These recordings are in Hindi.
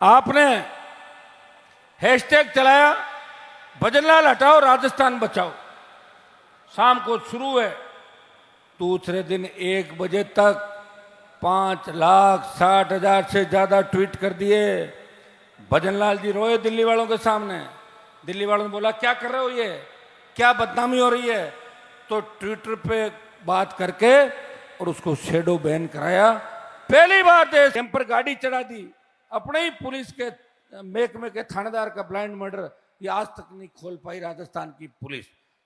आपने हैशटैग चलाया भजनलाल हटाओ राजस्थान बचाओ। शाम को शुरू है, दूसरे दिन 1 बजे तक 5,60,000 से ज्यादा ट्वीट कर दिए। भजनलाल जी रोए दिल्ली वालों के सामने। दिल्ली वालों ने बोला क्या कर रहे हो, ये क्या बदनामी हो रही है। तो ट्विटर पे बात करके और उसको शेडो बैन कराया। पहली बार देश कैंपर गाड़ी चढ़ा दी। अपने ही पुलिस के महकमे के थानेदार का ब्लाइंड मर्डर ये आज तक नहीं खोल पाई राजस्थान की पुलिस।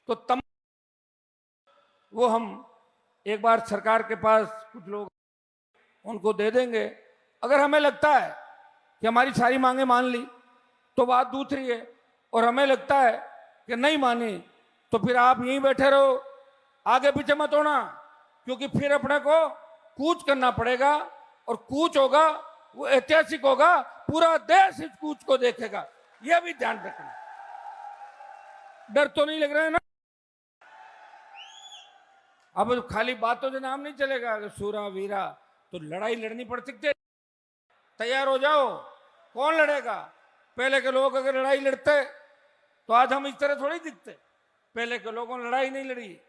तो वो हम एक बार सरकार के पास कुछ लोग उनको दे देंगे। अगर हमें लगता है कि हमारी सारी मांगे मान ली तो बात दूसरी है, और हमें लगता है कि नहीं मानी तो फिर आप यहीं बैठे रहो, आगे पीछे मत होना, क्योंकि फिर अपने को कूच करना पड़ेगा। और कूच होगा वो ऐतिहासिक होगा, पूरा देश इस कूच को देखेगा, यह भी ध्यान रखना। डर तो नहीं लग रहा है ना? अब खाली बातों से नाम नहीं चलेगा। अगर सूरा वीरा तो लड़ाई लड़नी पड़ सकती है। तैयार हो जाओ। कौन लड़ेगा? पहले के लोग अगर लड़ाई लड़ते तो आज हम इस तरह थोड़ी दिखते। पहले के लोगों ने लड़ाई नहीं लड़ी,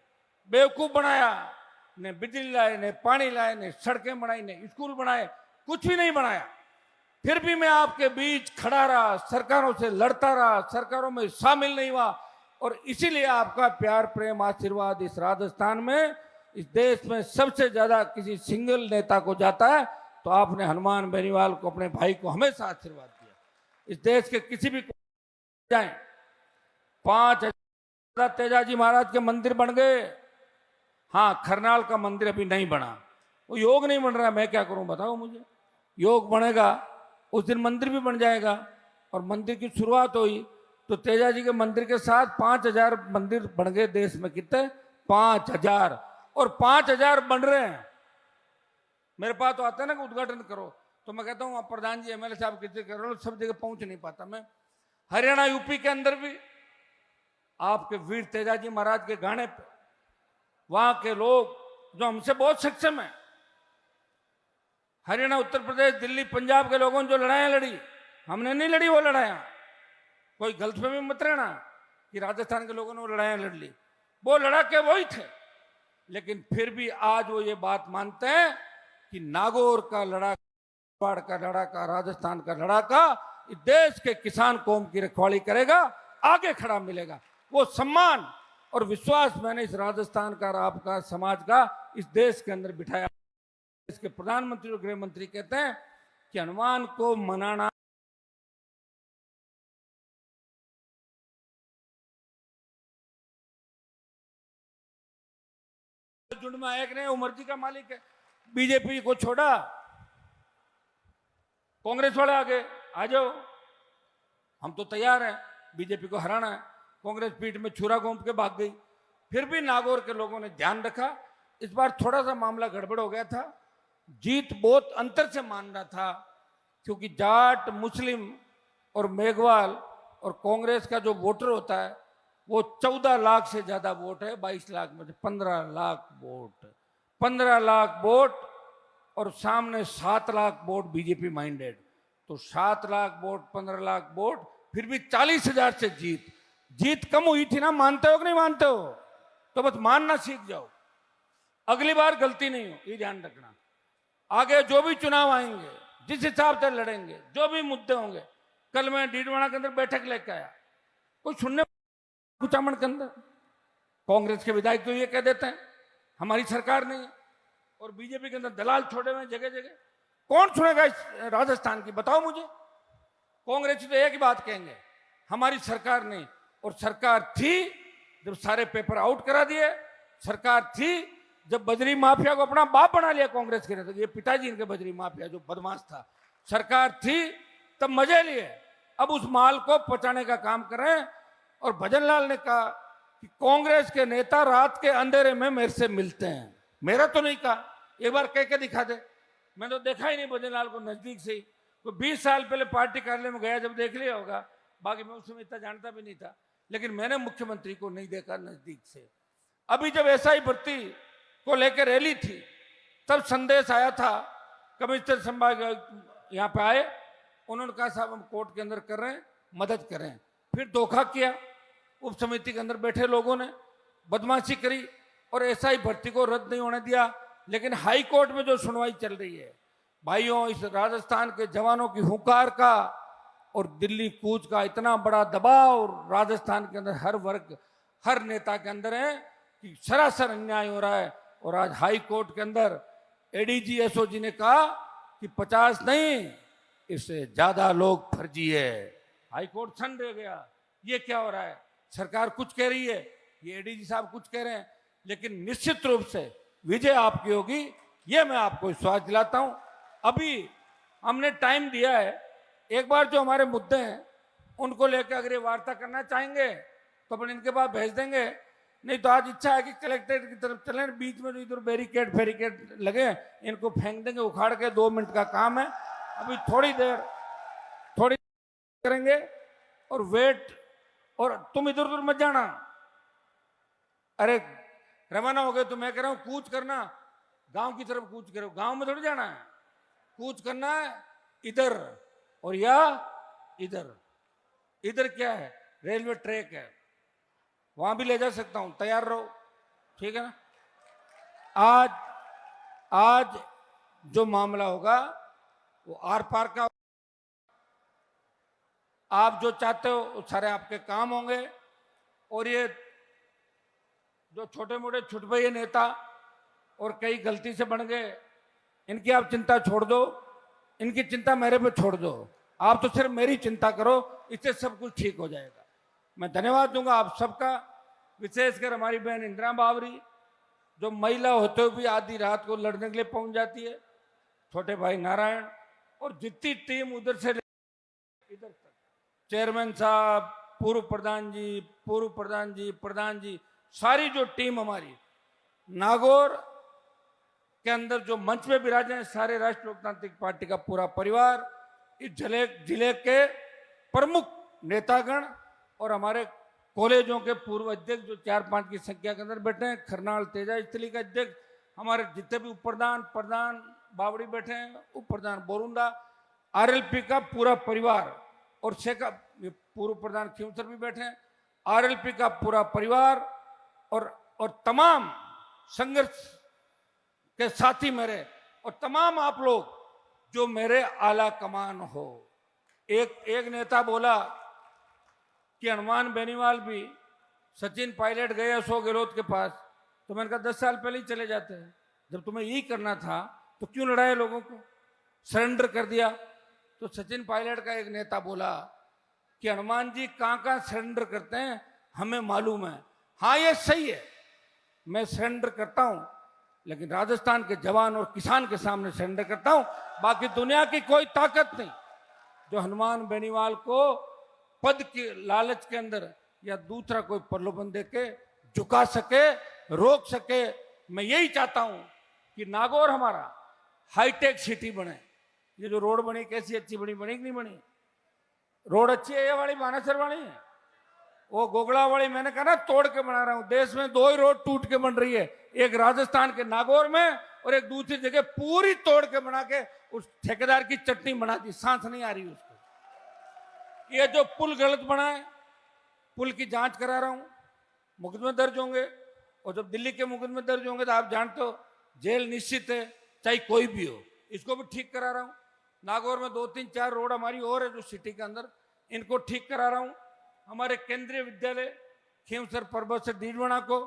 बेवकूफ बनाया, ने बिजली लाए, ने पानी लाए, ने सड़कें बनाई, ने स्कूल बनाए, कुछ भी नहीं बनाया। फिर भी मैं आपके बीच खड़ा रहा, सरकारों से लड़ता रहा, सरकारों में शामिल नहीं हुआ। और इसीलिए आपका प्यार प्रेम आशीर्वाद इस राजस्थान में, इस देश में सबसे ज्यादा किसी सिंगल नेता को जाता है तो आपने हनुमान बेनीवाल को, अपने भाई को हमेशा आशीर्वाद दिया। इस देश के किसी भी जाए 5,000 तेजाजी महाराज के मंदिर बन गए। हाँ, खरनाल का मंदिर अभी नहीं बना, वो योग नहीं बन रहा। मैं क्या करूं बताओ मुझे। योग बनेगा उस दिन मंदिर भी बन जाएगा। और मंदिर की शुरुआत हुई तो तेजाजी के मंदिर के साथ 5,000 मंदिर बन गए देश में। कितने? 5,000। और 5,000 बन रहे हैं। मेरे पास तो आता है ना कि उद्घाटन करो, तो मैं कहता हूँ आप प्रधान जी, एमएलए साहब किसी कर रहे हो, सब जगह पहुंच नहीं पाता मैं। हरियाणा यूपी के अंदर भी आपके वीर तेजाजी महाराज के गाने पे वहां के लोग जो हमसे बहुत सक्षम है, हरियाणा उत्तर प्रदेश दिल्ली पंजाब के लोगों ने जो लड़ाइयां लड़ी, हमने नहीं लड़ी वो लड़ाइयां। कोई गलतफहमी मत रहना कि राजस्थान के लोगों ने वो लड़ाइयां लड़ ली, वो लड़ाके वही थे। लेकिन फिर भी आज वो ये बात मानते हैं कि नागौर का लड़ाका, बाढ़ का लड़ाका, राजस्थान का लड़ाका इस देश के किसान कौम की रखवाली करेगा, आगे खड़ा मिलेगा। वो सम्मान और विश्वास मैंने इस राजस्थान का, आपका, समाज का इस देश के अंदर बिठाया। इसके प्रधानमंत्री और गृह मंत्री कहते हैं कि हनुमान को मनाना झुंड में एक ने उमर जी का मालिक है। बीजेपी को छोड़ा, कांग्रेस वाले आगे आ जाओ, हम तो तैयार हैं बीजेपी को हराना है। कांग्रेस पीठ में छुरा घोंप के भाग गई। फिर भी नागौर के लोगों ने ध्यान रखा। इस बार थोड़ा सा मामला गड़बड़ हो गया था। जीत बहुत अंतर से मान रहा था, क्योंकि जाट, मुस्लिम और मेघवाल और कांग्रेस का जो वोटर होता है वो 14 लाख से ज्यादा वोट है। 22 लाख में से 15 लाख वोट, 15 लाख वोट, और सामने 7 लाख वोट बीजेपी माइंडेड। तो 7 लाख वोट, 15 लाख वोट, फिर भी 40,000 से जीत कम हुई थी ना। मानते हो कि नहीं मानते हो? तो बस मानना सीख जाओ, अगली बार गलती नहीं हो, ये ध्यान रखना। आगे जो भी चुनाव आएंगे, जिस हिसाब से लड़ेंगे, जो भी मुद्दे होंगे। कल मैं डीडवाना के अंदर बैठक लेके आया, कोई सुनने कुचामण के अंदर कांग्रेस के विधायक तो ये कह देते हैं हमारी सरकार नहीं है, और बीजेपी के अंदर दलाल छोड़े हुए जगह जगह। कौन सुनेगा इस राजस्थान की, बताओ मुझे। कांग्रेस तो एक ही बात कहेंगे, हमारी सरकार नहीं। और सरकार थी जब सारे पेपर आउट करा दिए, सरकार थी जब बजरी माफिया को अपना बाप बना लिया कांग्रेस के नेता, ये पिताजी इनके बजरी माफिया जो बदमाश था, सरकार थी तब मजे लिए। अब उस माल को पहुंचाने का काम करें। और भजनलाल ने कहा कि कांग्रेस के नेता रात के अंधेरे में मेरे से मिलते हैं। मेरा तो नहीं कहा, एक बार कह के दिखा दे। मैं तो देखा ही नहीं भजनलाल को नजदीक से ही। तो 20 साल पहले पार्टी कार्यालय में गया जब देख लिया होगा, बाकी मैं उसमें इतना जानता भी नहीं था। लेकिन मैंने मुख्यमंत्री को नहीं देखा नजदीक से। अभी जब एसआई भर्ती को लेकर रैली थी तब संदेश आया था, कमिश्नर संभाग यहाँ पे आए उन्होंने कहा साहब हम कोर्ट के अंदर कर रहे हैं, मदद करें। फिर धोखा किया, उप समिति के अंदर बैठे लोगों ने बदमाशी करी और एसआई भर्ती को रद्द नहीं होने दिया। लेकिन हाई कोर्ट में जो सुनवाई चल रही है भाइयों, इस राजस्थान के जवानों की हुंकार का और दिल्ली कूच का इतना बड़ा दबाव राजस्थान के अंदर हर वर्ग, हर नेता के अंदर है कि सरासर अन्याय हो रहा है। और आज हाई कोर्ट के अंदर एडीजी एसओजी ने कहा कि 50 नहीं, इससे ज्यादा लोग फर्जी है। हाई कोर्ट सन रह गया, ये क्या हो रहा है? सरकार कुछ कह रही है, ये एडीजी साहब कुछ कह रहे हैं, लेकिन निश्चित रूप से विजय आपकी होगी, ये मैं आपको विश्वास दिलाता हूं। अभी हमने टाइम दिया है, एक बार जो हमारे मुद्दे हैं उनको लेकर अगर ये वार्ता करना चाहेंगे तो अपन इनके पास भेज देंगे, नहीं तो आज इच्छा है कि कलेक्ट्रेट की तरफ चलें, बीच में जो इधर बैरिकेड फेरिकेड लगे इनको फेंक देंगे उखाड़ के, 2 मिनट का काम है। अभी थोड़ी देर करेंगे और वेट, और तुम इधर उधर मत जाना। अरे रवाना हो गए तो मैं कह रहा हूं कूच करना, गांव की तरफ कूच करो, गांव में थोड़ी जाना है, कूच करना है इधर और या इधर। इधर क्या है? रेलवे ट्रैक है, वहां भी ले जा सकता हूं, तैयार रहो, ठीक है ना। आज जो मामला होगा वो आर पार का, आप जो चाहते हो वो सारे आपके काम होंगे। और ये जो छोटे मोटे छुटभैये नेता और कई गलती से बन गए, इनकी आप चिंता छोड़ दो, इनकी चिंता मेरे पे छोड़ दो, आप तो सिर्फ मेरी चिंता करो, इससे सब कुछ ठीक हो जाएगा। मैं धन्यवाद दूंगा आप सबका, विशेषकर हमारी बहन इंदिरा बावरी जो महिला होते हुए भी आधी रात को लड़ने के लिए पहुंच जाती है, छोटे भाई नारायण, और जितनी टीम उधर से इधर तक, चेयरमैन साहब, पूर्व प्रधान जी, प्रधान जी, सारी जो टीम हमारी नागौर के अंदर जो मंच पे विराजे हैं, सारे राष्ट्रीय लोकतांत्रिक पार्टी का पूरा परिवार, इस जिले के प्रमुख नेतागण और हमारे कॉलेजों के पूर्व अध्यक्ष जो 4-5 की संख्या के अंदर बैठे हैं, खरनाल तेजा स्थली का अध्यक्ष, हमारे जितने भी उप प्रधान बावड़ी बैठे हैं, उप प्रधान बोरुंदा, आरएलपी का पूरा परिवार, और शेखा पूर्व प्रधान खींवसर भी बैठे हैं, आरएलपी का पूरा परिवार और तमाम संघर्ष के साथी मेरे, और तमाम आप लोग जो मेरे आला कमान हो। एक नेता बोला कि हनुमान बेनीवाल भी सचिन पायलट गए अशोक गहलोत के पास, तो मैंने कहा 10 साल पहले ही चले जाते हैं, जब तुम्हें यही करना था तो क्यों लड़ाए लोगों को, सरेंडर कर दिया। तो सचिन पायलट का एक नेता बोला कि हनुमान जी कहाँ सरेंडर करते हैं हमें मालूम है। हाँ ये सही है, मैं सरेंडर करता हूं, लेकिन राजस्थान के जवान और किसान के सामने सरेंडर करता हूं, बाकी दुनिया की कोई ताकत नहीं जो हनुमान बेनीवाल को पद के लालच के अंदर या दूसरा कोई प्रलोभन देके झुका सके, रोक सके। मैं यही चाहता हूं कि नागौर हमारा हाईटेक सिटी बने। ये जो रोड बनी कैसी अच्छी बनी कि नहीं बनी? रोड अच्छी है ये वाली, बानेसर वाली है, वो गोगड़ा वाली मैंने कहा ना तोड़ के बना रहा हूं। देश में 2 ही रोड टूट के बन रही है, एक राजस्थान के नागौर में और एक दूसरी जगह पूरी तोड़ के बना के उस ठेकेदार की चटनी बना दी, सांस नहीं आ रही उसको। ये जो पुल गलत बना है, पुल की जांच करा रहा हूं, मुकदमे दर्ज होंगे, और जब दिल्ली के मुकदमे दर्ज होंगे तो आप जानते हो जेल निश्चित है, चाहे कोई भी हो। इसको भी ठीक करा रहा हूं। नागौर में 2-3-4 रोड हमारी और है जो सिटी के अंदर, इनको ठीक करा रहा हूं। हमारे केंद्रीय विद्यालय खींवसर पर्वत से डीडवाना को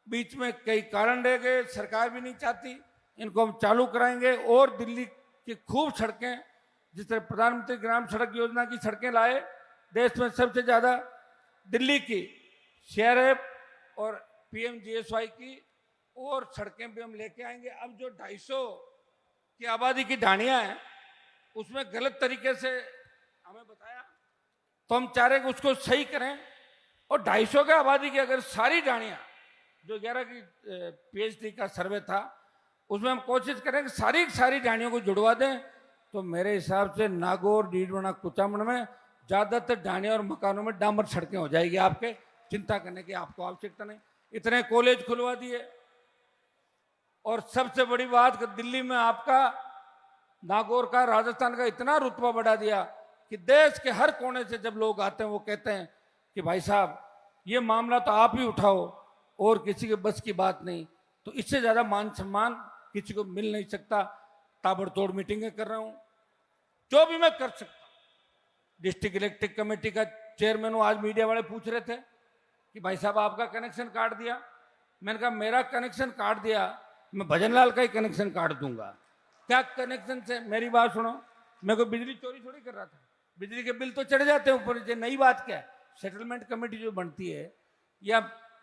बीच में कई कारण रह गए, सरकार भी नहीं चाहती, इनको हम चालू कराएंगे। और दिल्ली की खूब सड़कें, जिस तरह प्रधानमंत्री ग्राम सड़क योजना की सड़कें लाए, देश में सबसे ज्यादा दिल्ली की सीआरएफ और पीएमजीएसवाई की और सड़कें भी हम लेके आएंगे। अब जो 250 की आबादी की ढाणियां हैं उसमें गलत तरीके से हमें बताया, तो हम चाह रहे हैं कि उसको सही करें। और 250 की आबादी की अगर सारी ढाणियां, जो 11 की पीएचडी का सर्वे था उसमें हम कोशिश करें कि सारी ढाणियों को जुड़वा दें, तो मेरे हिसाब से नागौर, डीडवाना, कुचामन में ज्यादातर ढाणियों और मकानों में डामर सड़कें हो जाएगी। आपके चिंता करने की आपको आवश्यकता नहीं। इतने कॉलेज खुलवा दिए, और सबसे बड़ी बात कि दिल्ली में आपका नागौर का, राजस्थान का इतना रुतबा बढ़ा दिया कि देश के हर कोने से जब लोग आते हैं वो कहते हैं कि भाई साहब ये मामला तो आप ही उठाओ, और किसी के बस की बात नहीं। तो इससे ज्यादा मान सम्मान किसी को मिल नहीं सकता। ताबड़तोड़ मीटिंगें कर रहा हूं, जो भी मैं कर सकता। डिस्ट्रिक्ट इलेक्ट्रिक कमेटी का चेयरमैन हूं। आज मीडिया वाले पूछ रहे थे कि भाई साहब आपका कनेक्शन काट दिया। मैंने कहा मेरा कनेक्शन काट दिया, मैं भजनलाल का ही कनेक्शन काट दूंगा। क्या कनेक्शन से, मेरी बात सुनो, मैं कोई बिजली चोरी थोड़ी कर रहा था। बिजली के बिल तो चढ़ जाते हैं ऊपर। ये नई बात क्या है? सेटलमेंट कमेटी जो बनती है या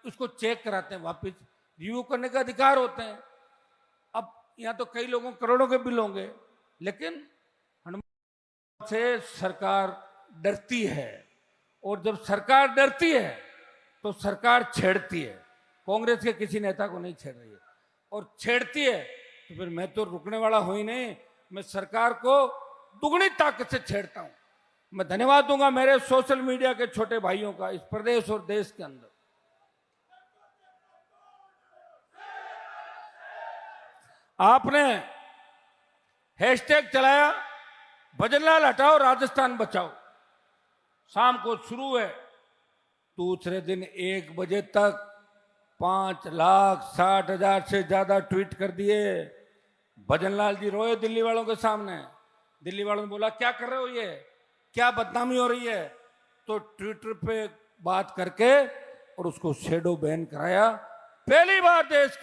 उसको चेक कराते हैं, वापस रिव्यू करने का अधिकार होते हैं। अब यहाँ तो कई लोगों करोड़ों के बिल होंगे, लेकिन हनुमान से सरकार डरती है, और जब सरकार डरती है तो सरकार छेड़ती है। कांग्रेस के किसी नेता को नहीं छेड़ रही है, और छेड़ती है तो फिर मैं तो रुकने वाला हूं ही नहीं। मैं सरकार को दुगनी ताकत से छेड़ता हूं। मैं धन्यवाद दूंगा मेरे सोशल मीडिया के छोटे भाइयों का इस प्रदेश और देश के अंदर। आपने हैशटैग चलाया भजनलाल हटाओ राजस्थान बचाओ। शाम को शुरू है, दूसरे दिन 1 बजे तक 5,60,000 से ज्यादा ट्वीट कर दिए। भजनलाल जी रोए दिल्ली वालों के सामने। दिल्ली वालों ने बोला क्या कर रहे हो, ये क्या बदनामी हो रही है? तो ट्विटर पे बात करके और उसको शेडो बैन कराया। पहली बार देश